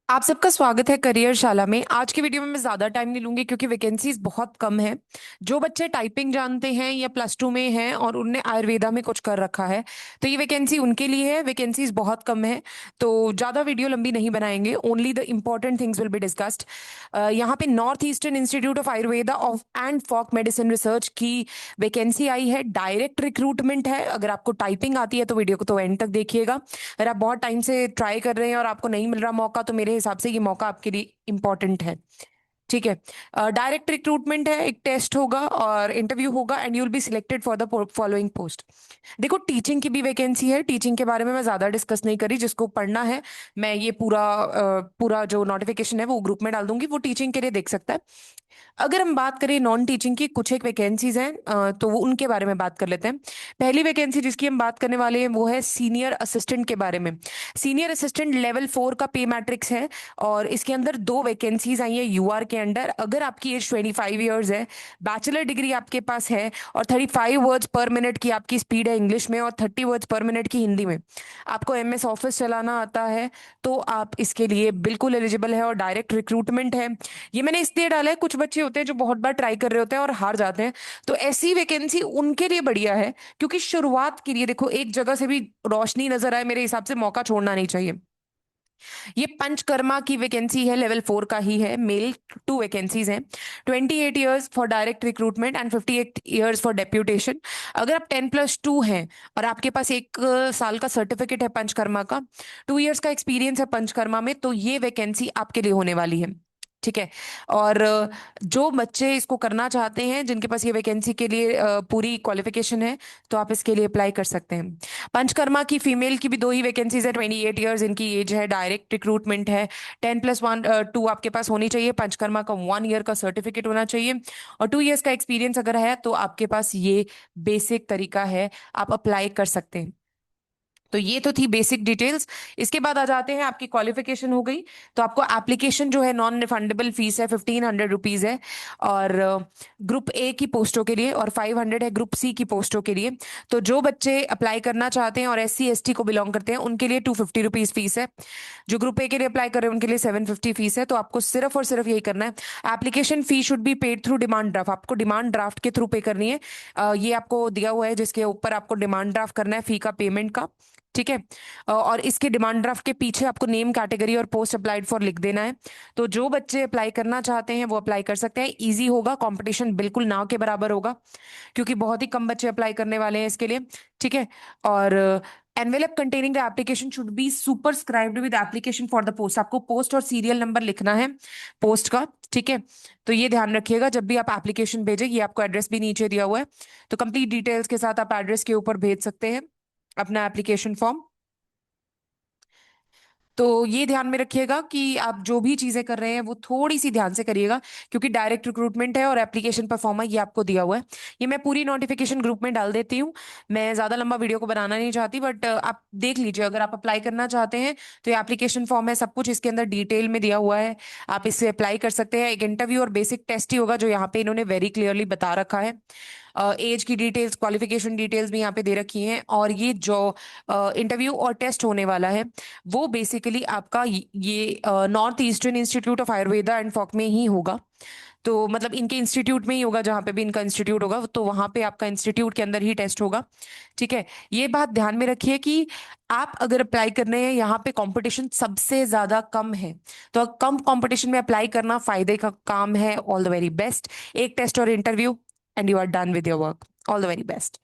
आप सबका स्वागत है करियर शाला में। आज की वीडियो में मैं ज़्यादा टाइम नहीं लूंगी क्योंकि वैकेंसीज बहुत कम है। जो बच्चे टाइपिंग जानते हैं या +2 में हैं और उनने आयुर्वेदा में कुछ कर रखा है तो ये वैकेंसी उनके लिए है। वैकेंसीज बहुत कम है तो ज़्यादा वीडियो लंबी नहीं बनाएंगे। Only the important things will be discussed. यहाँ पे North Eastern Institute of Ayurveda of and folk medicine research की वैकेंसी आई है। डायरेक्ट रिक्रूटमेंट है। अगर आपको टाइपिंग आती है तो वीडियो को तो एंड तक देखिएगा। अगर आप बहुत टाइम से ट्राई कर रहे हैं और आपको नहीं मिल रहा मौका तो मेरे हिसाब से ये मौका आपके लिए इंपॉर्टेंट है। ठीक है। डायरेक्ट रिक्रूटमेंट है। एक टेस्ट होगा और इंटरव्यू होगा and you will be selected for the following post. देखो, टीचिंग की भी वैकेंसी है। टीचिंग के बारे में मैं ज़्यादा डिस्कस नहीं करी। जिसको पढ़ना है मैं ये पूरा जो नोटिफिकेशन है वो ग्रुप में डाल दूंगी, वो टीचिंग के लिए देख सकता है। अगर हम बात करें नॉन टीचिंग की, कुछ एक वैकेंसीज हैं तो वो उनके बारे में बात कर लेते हैं। पहली वैकेंसी जिसकी हम बात करने वाले हैं वो है सीनियर असिस्टेंट के बारे में। सीनियर असिस्टेंट लेवल 4 का पे मैट्रिक्स है और इसके अंदर दो वैकेंसीज आई है यूआर के अंडर। अगर आपकी एज 25 ईयर्स है, बैचलर डिग्री आपके पास है और 35 वर्ड्स पर मिनट की आपकी स्पीड है इंग्लिश में और 30 वर्ड्स पर मिनट की हिंदी में, आपको एमएस ऑफिस चलाना आता है, तो आप इसके लिए बिल्कुल एलिजिबल है और डायरेक्ट रिक्रूटमेंट है। ये मैंने इसलिए डाला है, कुछ बच्चे होते हैं जो बहुत बार ट्राई कर रहे होते हैं और हार जाते हैं, तो ऐसी वैकेंसी उनके लिए बढ़िया है। क्योंकि शुरुआत के लिए देखो, एक जगह से भी रोशनी नजर आए मेरे हिसाब से मौका छोड़ना नहीं चाहिए। ये पंचकर्मा की वैकेंसी है, लेवल 4 का ही है। मेल 2 वैकेंसीज हैं। 28 years for direct recruitment and 58 years for deputation. अगर आप 10+2 हैं और आपके पास 1 साल का सर्टिफिकेट है पंचकर्मा का, 2 ईयर्स का एक्सपीरियंस है पंचकर्मा में, तो ये वैकेंसी आपके लिए होने वाली है। ठीक है। और जो बच्चे इसको करना चाहते हैं, जिनके पास ये वैकेंसी के लिए पूरी क्वालिफिकेशन है, तो आप इसके लिए अप्लाई कर सकते हैं। पंचकर्मा की फीमेल की भी दो ही वैकेंसीज है। 28 ईयर्स इनकी एज है। डायरेक्ट रिक्रूटमेंट है। 10+1 2 आपके पास होनी चाहिए। पंचकर्मा का 1 ईयर का सर्टिफिकेट होना चाहिए और 2 ईयर्स का एक्सपीरियंस अगर है तो आपके पास ये बेसिक तरीका है, आप अप्लाई कर सकते हैं। तो ये तो थी बेसिक डिटेल्स। इसके बाद आ जाते हैं, आपकी क्वालिफिकेशन हो गई तो आपको एप्लीकेशन जो है, नॉन रिफंडेबल फीस है, 1500 रुपीज है। और ग्रुप ए की पोस्टों के लिए और 500 है ग्रुप सी की पोस्टों के लिए। तो जो बच्चे अप्लाई करना चाहते हैं और SC ST को बिलोंग करते हैं उनके लिए 250 रुपीज फीस है। जो ग्रुप ए के लिए अप्लाई कर रहे हैं उनके लिए 750 फीस है। तो आपको सिर्फ और सिर्फ यही करना है। Application fee should be paid through demand draft. आपको डिमांड ड्राफ्ट के थ्रू पे करनी है। ये आपको दिया हुआ है जिसके ऊपर आपको डिमांड ड्राफ्ट करना है फी का पेमेंट का। ठीक है। और इसके डिमांड ड्राफ्ट के पीछे आपको नेम, कैटेगरी और पोस्ट अप्लाइड फॉर लिख देना है। तो जो बच्चे अप्लाई करना चाहते हैं वो अप्लाई कर सकते हैं। इजी होगा, कंपटीशन बिल्कुल ना के बराबर होगा क्योंकि बहुत ही कम बच्चे अप्लाई करने वाले हैं इसके लिए। ठीक है। और envelope containing the application should be superscribed with application for the post. आपको पोस्ट और सीरियल नंबर लिखना है पोस्ट का। ठीक है। तो ये ध्यान रखिएगा जब भी आप एप्लीकेशन भेजें। ये आपको एड्रेस भी नीचे दिया हुआ है, तो कंप्लीट डिटेल्स के साथ आप एड्रेस के ऊपर भेज सकते हैं अपना एप्लीकेशन फॉर्म। तो ये ध्यान में रखिएगा कि आप जो भी चीजें कर रहे हैं वो थोड़ी सी ध्यान से करिएगा क्योंकि डायरेक्ट रिक्रूटमेंट है और एप्लीकेशन पर फॉर्म है, ये आपको दिया हुआ है। ये मैं पूरी नोटिफिकेशन ग्रुप में डाल देती हूँ। मैं ज्यादा लंबा वीडियो को बनाना नहीं चाहती, बट आप देख लीजिए अगर आप अप्लाई करना चाहते हैं तो ये एप्लीकेशन फॉर्म है, सब कुछ इसके अंदर डिटेल में दिया हुआ है। आप इससे अप्लाई कर सकते हैं। एक इंटरव्यू और बेसिक टेस्ट ही होगा जो यहाँ पे इन्होंने वेरी क्लियरली बता रखा है। एज की डिटेल्स, क्वालिफिकेशन डिटेल्स भी यहाँ पे दे रखी हैं। और ये जो इंटरव्यू और टेस्ट होने वाला है वो बेसिकली आपका ये North Eastern Institute of Ayurveda and folk में ही होगा। तो मतलब इनके इंस्टीट्यूट में ही होगा, जहाँ पे भी इनका इंस्टीट्यूट होगा तो वहां पे आपका इंस्टीट्यूट के अंदर ही टेस्ट होगा। ठीक है। ये बात ध्यान में रखिए कि आप अगर अप्लाई कर रहे हैं, यहाँ पे कंपटीशन सबसे ज्यादा कम है, तो कम कंपटीशन में अप्लाई करना फायदे का काम है। All the very best. एक टेस्ट और interview and you are done with your work. All the very best.